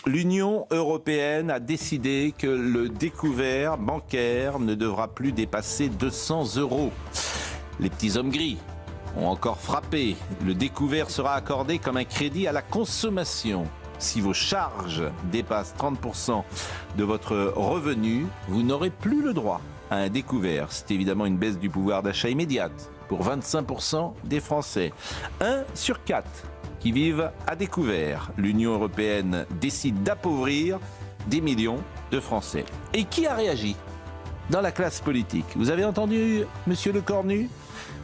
L'Union européenne a décidé que le découvert bancaire ne devra plus dépasser 200 €. Les petits hommes gris ont encore frappé. Le découvert sera accordé comme un crédit à la consommation. Si vos charges dépassent 30% de votre revenu, vous n'aurez plus le droit à un découvert. C'est évidemment une baisse du pouvoir d'achat immédiate pour 25% des Français. 1 sur 4 qui vivent à découvert. L'Union européenne décide d'appauvrir des millions de Français. Et qui a réagi dans la classe politique? Vous avez entendu Monsieur Lecornu?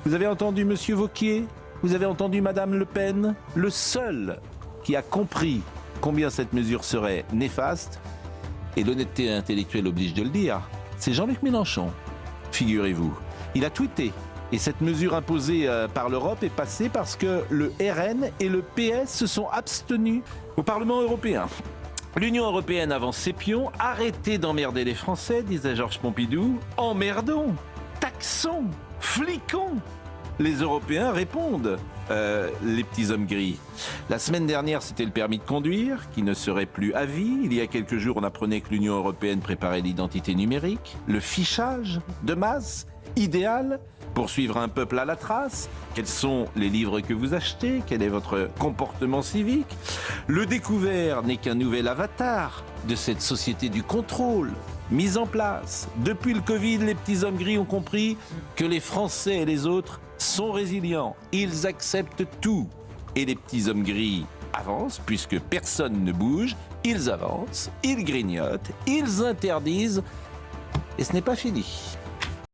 Vous avez entendu Monsieur Wauquiez? Vous avez entendu Madame Le Pen? Le seul qui a compris combien cette mesure serait néfaste, et l'honnêteté intellectuelle oblige de le dire, c'est Jean-Luc Mélenchon, figurez-vous. Il a tweeté. Et cette mesure imposée par l'Europe est passée parce que le RN et le PS se sont abstenus au Parlement européen. L'Union européenne avance ses pions. Arrêtez d'emmerder les Français, disait Georges Pompidou. Emmerdons, taxons, fliquons. Les Européens répondent, les petits hommes gris. La semaine dernière, c'était le permis de conduire, qui ne serait plus à vie. Il y a quelques jours, on apprenait que l'Union européenne préparait l'identité numérique, le fichage de masse, idéal pour suivre un peuple à la trace. Quels sont les livres que vous achetez? Quel est votre comportement civique? Le découvert n'est qu'un nouvel avatar de cette société du contrôle mise en place. Depuis le Covid, les petits hommes gris ont compris que les Français et les autres sont résilients. Ils acceptent tout. Et les petits hommes gris avancent, puisque personne ne bouge. Ils avancent, ils grignotent, ils interdisent. Et ce n'est pas fini.